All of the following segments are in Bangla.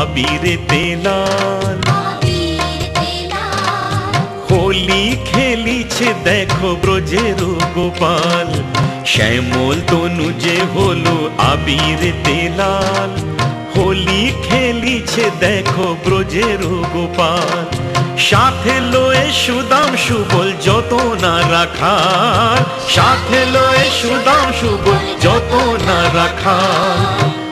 আবিরেতে লাল, হোলি খেলিছে দেখো ব্রজের গোপাল। শ্যামল তনু যে হলো আবিরেতে লাল, হোলি খেলিছে দেখো ব্রজের গোপাল। সাথে লয়ে সুদাম সুবল যত না রাখাল, সাথে লয়ে সুদাম সুবল যত না রাখাল।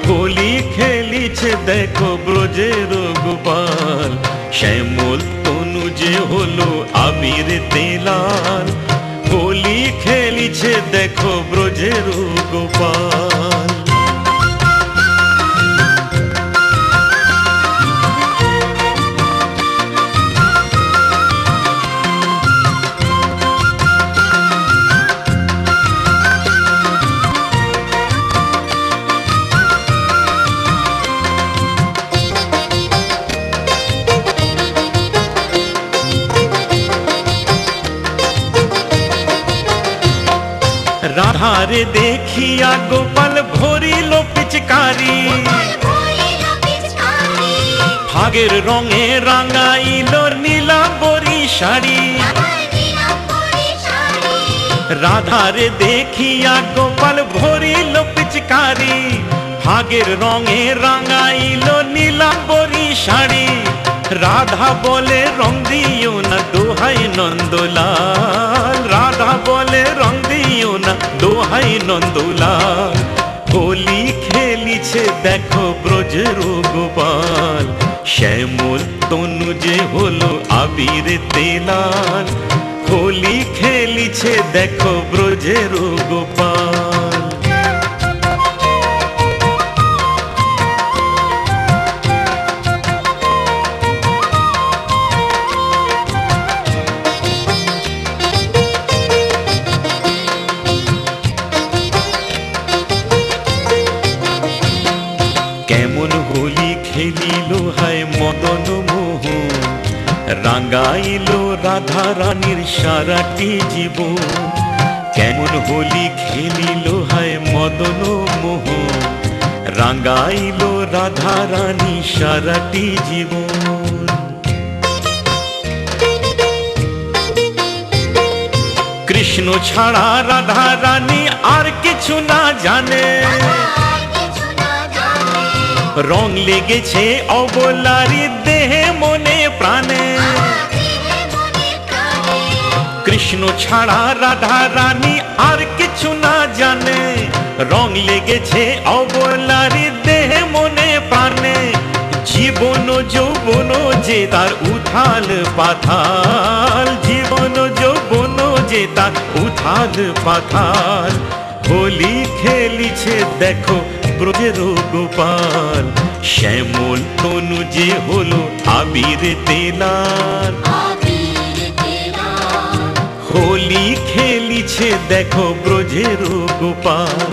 হোলি খেলিছে দেখো ব্রজের গোপাল। শ্যামল তনু যে হলো আবিরেতে লাল, হোলি খেলিছে দেখো ব্রজের গোপাল। রাধারে দেখিয়া গোপাল ভরিল পিচকারি, ভাগের রঙে রাঙাইল নীলাম্বরী শাড়ি। রাধারে দেখিয়া গোপাল ভরিল পিচকারি, ভাগের রঙে রাঙাইল নীলাম্বরী শাড়ি। রাধা বলে রং দিও না দোহাই নন্দলাল, রাধা বলে রং দিও না দোহাই নন্দলাল। হোলি খেলিছে দেখো ব্রজের গোপাল। শ্যামল তনু যে হলো আবিরেতে লাল, হোলি খেলিছে দেখো ব্রজের গোপাল। কেমন হোলি খেলিল হায় মদন মোহন, রাঙাইল রাধা রানীর সারাটি জীবন। কেমন হোলি খেলিল হায় মদন মোহন, রাঙাইল রাধা রানী সারাটি জীবন। কৃষ্ণ ছাড়া রাধা রানী আর কিছু না জানে, রং লেগেছে অবলারি দেহে মনে প্রাণে। কৃষ্ণ ছাড়া রাধা রানী আর কিছু না জানে, রং লেগেছে অবলারি দেহে মনে প্রাণে। জীবন যৌবন যে তার উথাল পাথাল, জীবন যৌবন যে তার উথাল পাথাল। হোলি খেলিছে দেখো ব্রজের গোপাল। শ্যামল তনু যে হলো আবিরেতে লাল, হোলি খেলিছে দেখো ব্রজের গোপাল।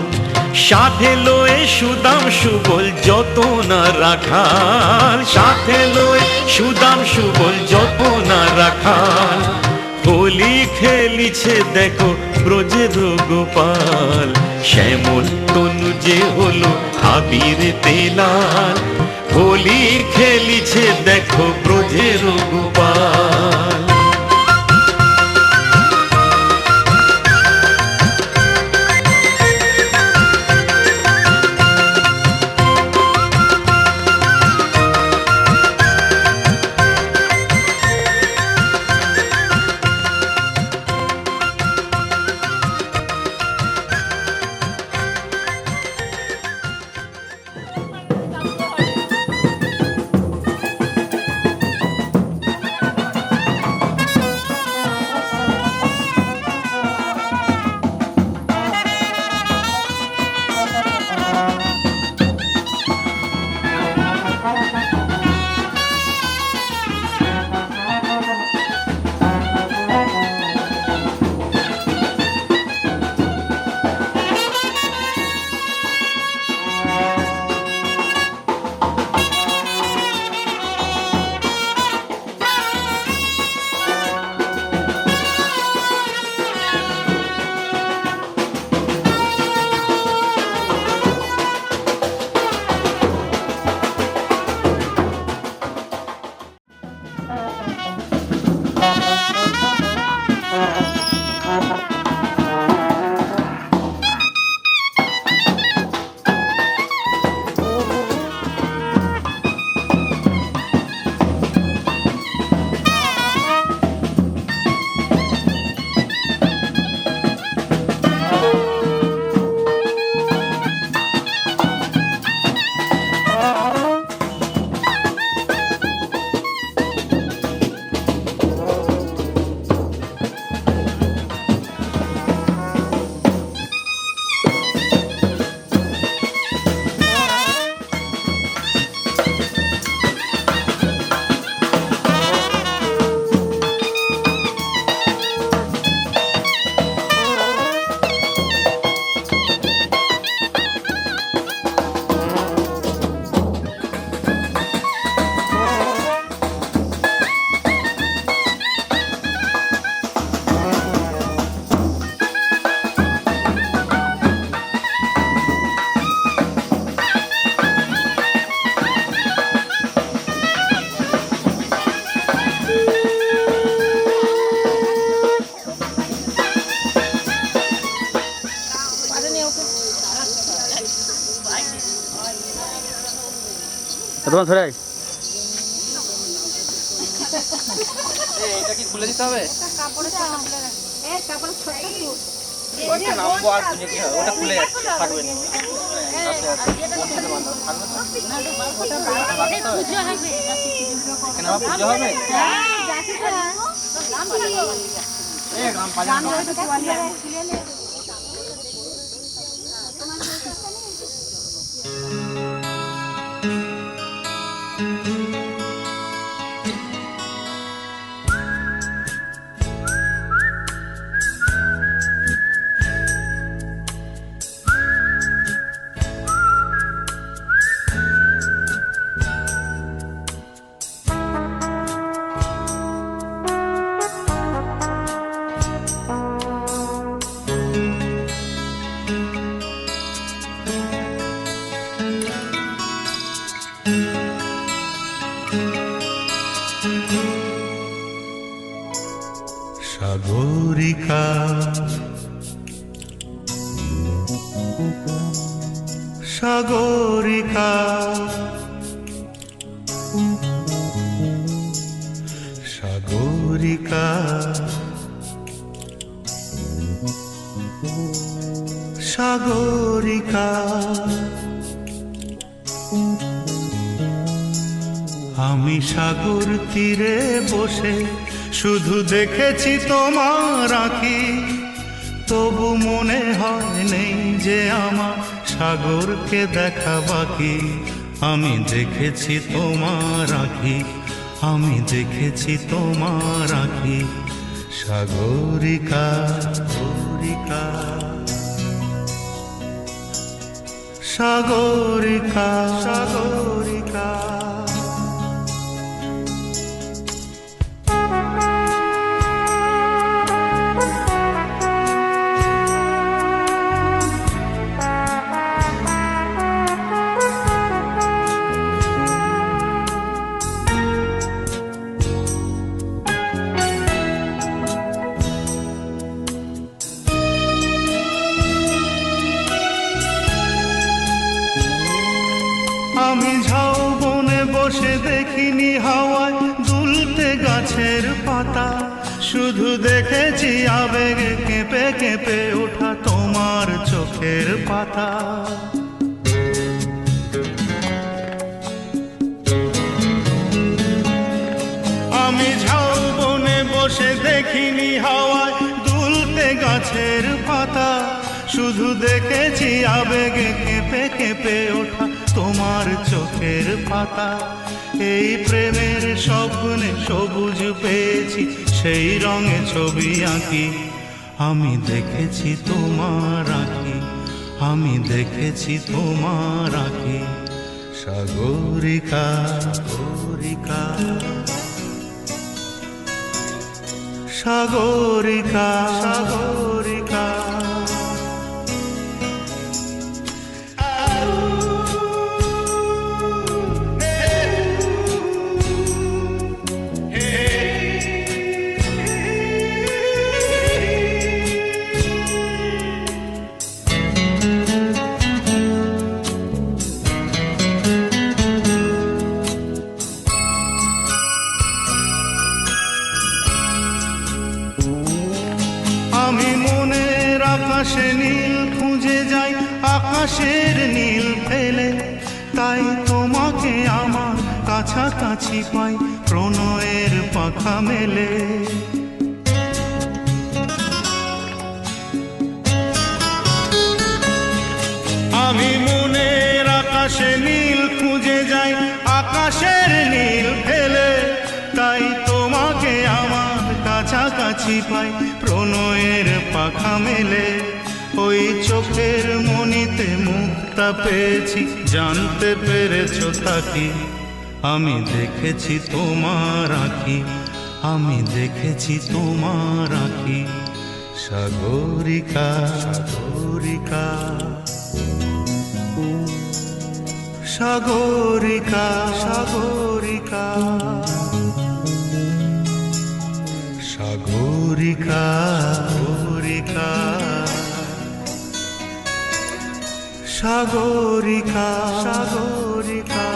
সাথে লয়ে সুদাম সুবল যত না রাখাল, সাথে লয়ে সুদাম সুবল যত না রাখাল। হোলি খেলিছে দেখো ব্রজের গোপাল। শ্যামল তনু যে হলো আবিরেতে লাল, হোলি খেলিছে দেখো ব্রজের গোপাল। তোমার ধরে আয়। এটা কি খুলে দিতে হবে? নামবো আর খুঁজে কি হবে? ওটা খুলে যাচ্ছে, থাকবে না। এখানে আবার পুজো হবে? সাগরিকা সাগরিকা সাগরিকা সাগরিকা আমি সাগর তীরে বসে শুধু দেখেছি তোমার আঁখি, তবু মনে হয় নেই যে আমার সাগরকে দেখা বাকি। আমি দেখেছি তোমার আঁখি, আমি দেখেছি তোমার আঁখি। সাগরিকা সাগরিকা সাগরিকা সাগরিকা আমি ঝাউবনে বসে দেখিনি হাওয়ায় দুলতে গাছের পাতা, শুধু দেখেছি আবেগে কেঁপে কেঁপে ওঠা তোমার চোখের পাতা। আমি ঝাউবনে বসে দেখিনি হাওয়ায় দুলতে গাছের পাতা, শুধু দেখেছি আবেগে কেঁপে কেঁপে ওঠা তোমার চোখের পাতা। এই প্রেমের স্বপ্নে সবুজ পেয়েছি, সেই রঙে ছবি আঁকি। আমি দেখেছি তোমার আঁকি, আমি দেখেছি তোমার আঁকি। সাগরিকা সাগরিকা সাগরিকা সাগরিকা আমি মনের আকাশে নীল খুঁজে যাই, আকাশের নীল ফেলে, তাই তোমাকে আমার কাছাকাছি পাই প্রণয়ের পাখা মেলে। আমি মনের আকাশে নীল খুঁজে যাই, আকাশের নীল ফেলে, তাই তোমাকে আমার কাছাকাছি পাই প্রণয়ের পাখা মেলে। ওই চোখের মনিতে মুক্তা পেয়েছি, জানতে পেরেছো তাকি। আমি দেখেছি তোমার আঁখি, আমি দেখেছি তোমার আঁখি। সাগরিকা সাগরিকা সাগরিকা সাগরিকা সাগরিকা সাগরিকা সাগরিকা সাগরিকা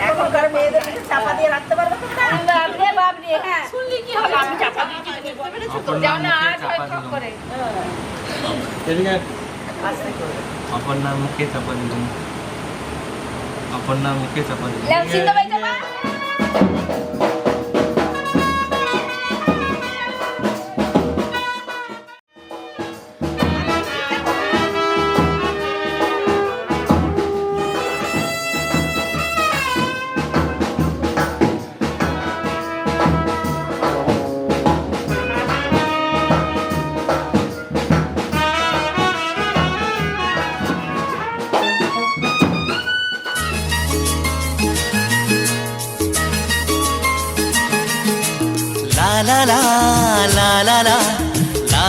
এখনকার মেয়েদের চাপা দিয়ে রাখতে পারবে তো হ্যাঁ শুনলি কি হবে আমি চাপা দিয়ে যাও না আর ঠক করে আস্তে করে অপর্ণা মুখে চাপা দিলাম অপর্ণা মুখে চাপা দিলাম লেও সিদ্ধ বাইতে বা la la la la la la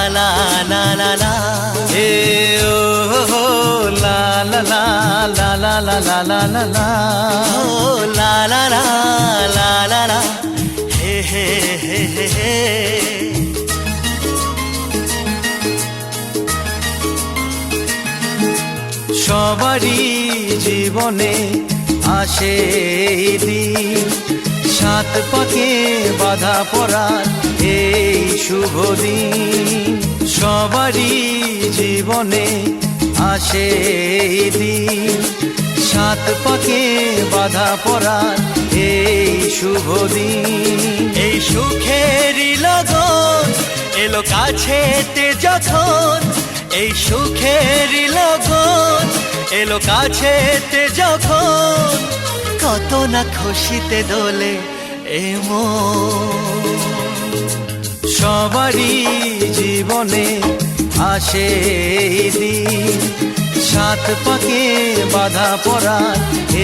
la la la la hey oh la la la la la la la la la la oh la la la la la la hey hey hey hey hey সবারই জীবনে আসে এই দিন সাত পাকে বাধা পড়ার এই শুভ দিন সবারই জীবনে আসে এই দিন সাত পাকে বাধা পড়ার এই শুভ দিন এই সুখেরই লগন এলো কাছেতে যখন এই সুখেরই লগন এলো কাছেতে যখন কত না খুশিতে দোলে এমন সবারই জীবনে আসে এই দিন সাত পাকে বাধা পড়ার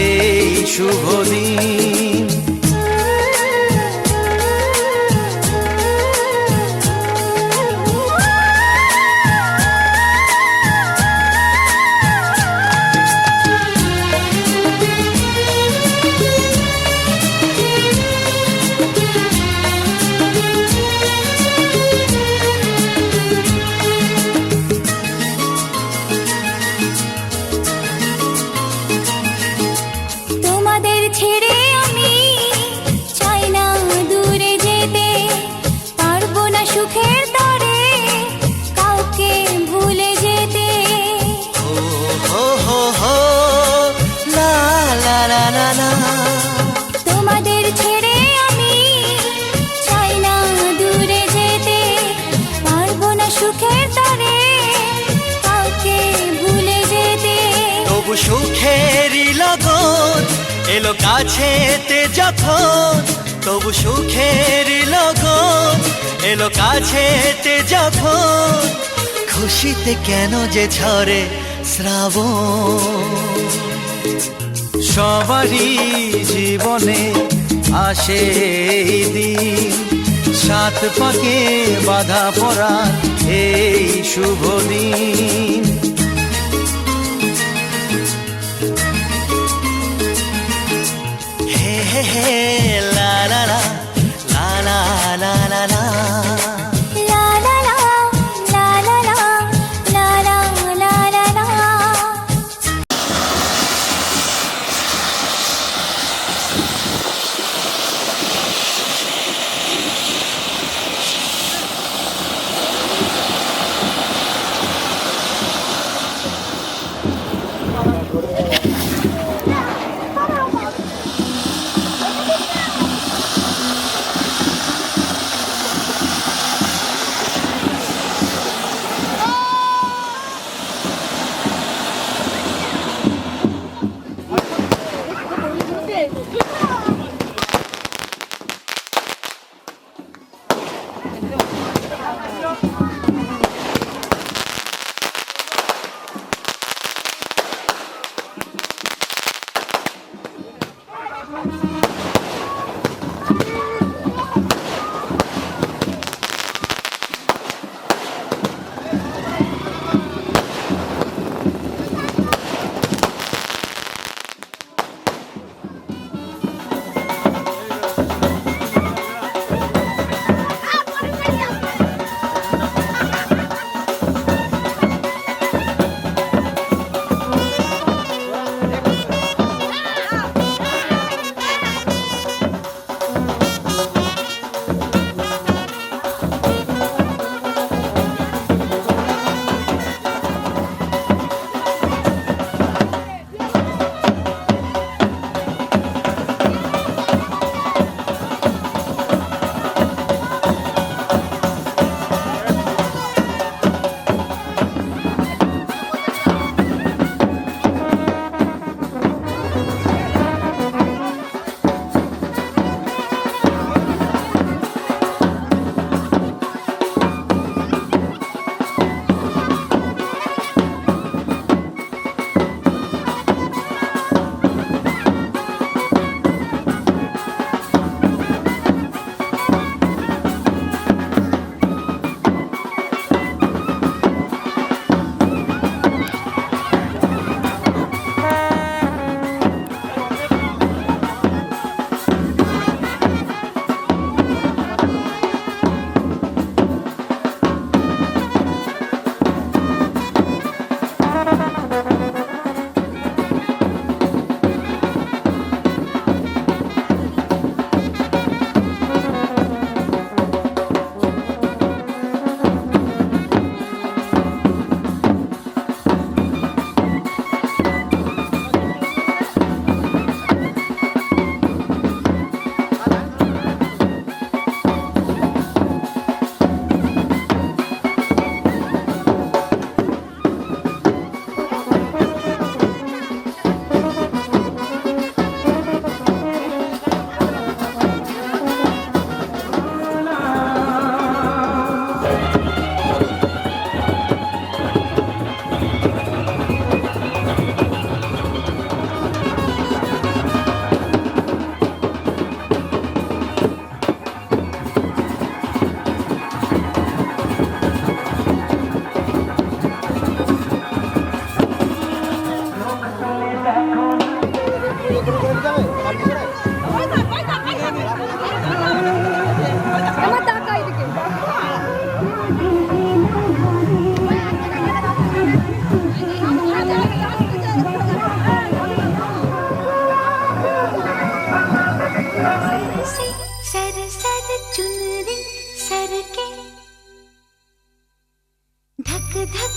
এই শুভ দিন তোমাদের ছেড়ে আমি চাই না দূরে যেতে পারবো না সুখের তরে কাউকে ভুলে যেতে তবু সুখেরই লগন এলো কাছেতে যখন তবু সুখেরই লগন এলো কাছেতে যখন খুশিতে কেন যে ঝরে শ্রাবণ সবারই জীবনে আসে এই দিন সাত পাকে বাধা পড়ার এই শুভ দিন হে হে হে লা লা লা লা লা লা লা লা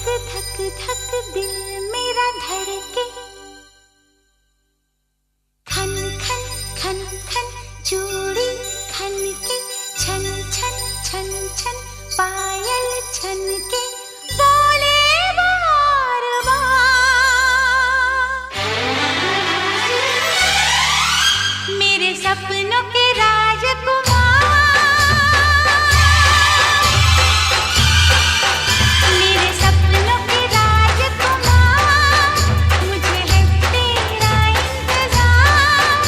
धक धक दिल मेरा धड़के, खन खन खन खन चूड़ी खन के, छन छन छन छन पायल छन के, बोले बार बार मेरे सपनों के राजकुमार, मेरे सपनों के राजकुमार, मुझे है तेरा इंतजार,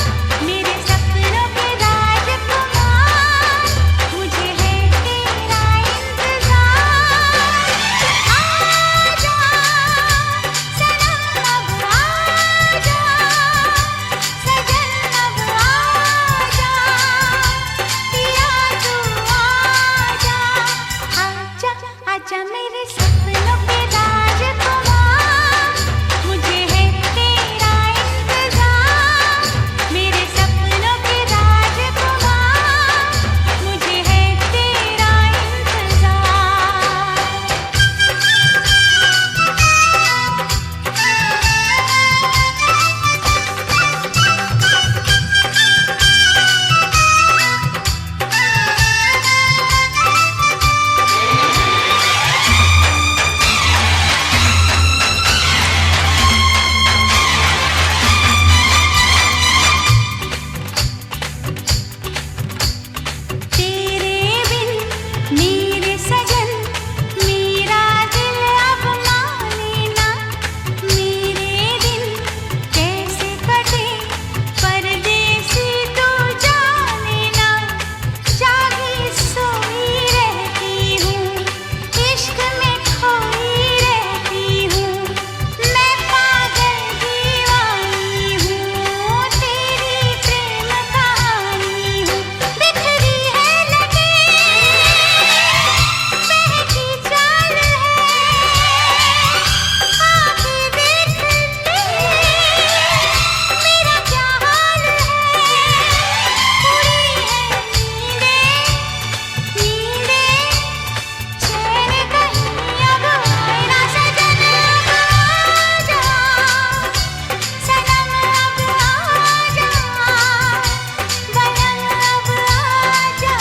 मेरे सपनों के राजकुमार, मुझे है तेरा इंतजार। आजा सनम अब आजा, सजन अब आजा, पिया तू आजा, आजा आजा मेरे सपनों के राजकुमार, मुझे है तेरा इंतजार, मेरे सपनों के राजकुमार, मुझे है तेरा इंतजार। तेरे बिन मेरे सजन, मेरा दिल अब माने ना, मेरे दिन कैसे कटे परदेसी तू जाने ना, जागी सोई रहती हूँ, इश्क में खोई रहती हूँ, मैं पागल दीवानी हूँ, तेरी प्रेम कहानी हूँ, बिखरी है लगे बहकी चाल है, आके देख ले मेरा क्या हाल है, उड़ी है नींदें चैन कहीं अब आए ना, सजन अब आजा, सनम अब आजा, बलम अब आजा,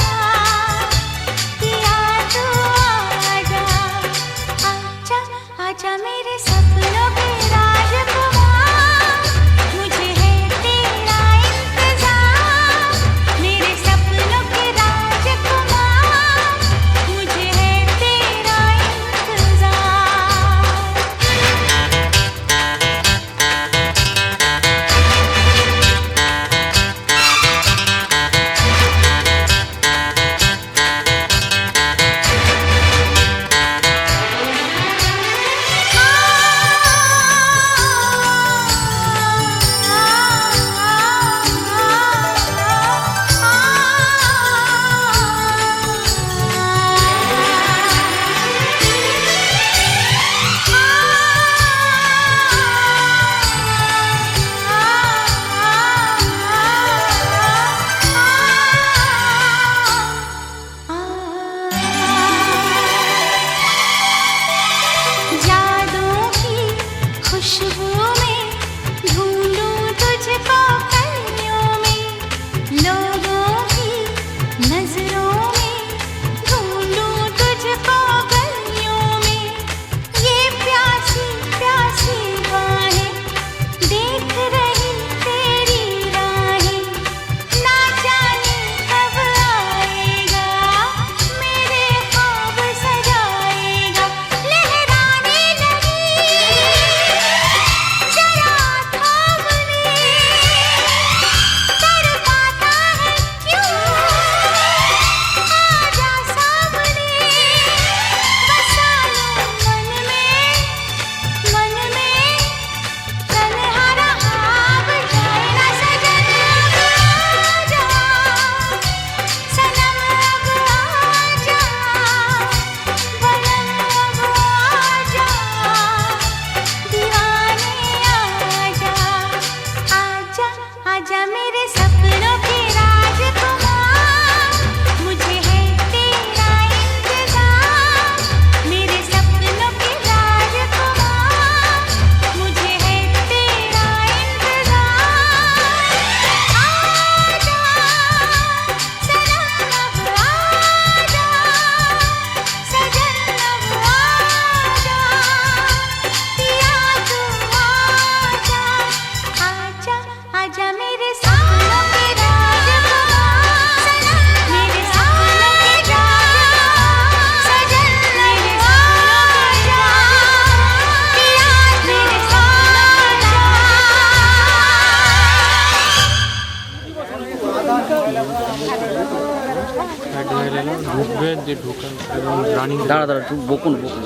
पिया तू आजा, आजा आजा मेरे सपनों के राजकुमार, मुझे है तेरा इंतजार, मेरे सपनों के राजकुमार, मुझे है तेरा इंतजार। जादू की खुशबू में ढूंढूं तुझको कलियों में, लोगों की नजरों में ढूंढूं तुझको गलियों में, ये प्यासी प्यासी बाहें देख रही तेरी राहें, ना जाने कब आएगा मेरे ख्वाब सजाएगा, लहराने लगी जरा थाम ले, तड़पाता है क्यों आजा सामने, बसा लो मन में तन्हा रहा अब जाए ना, सजन अब आजा, सनम अब आजा, बलम अब आजा, दीवाने आजा, आजा आजा मेरे सपनों के राजकुमार, मुझे है तेरा इंतजार, मेरे सपनों के राज সাইডে ঢুকবে দিয়ে ঢুকে এবং রানিং দাঁড়া দাঁড়া তুই বকুন বকুন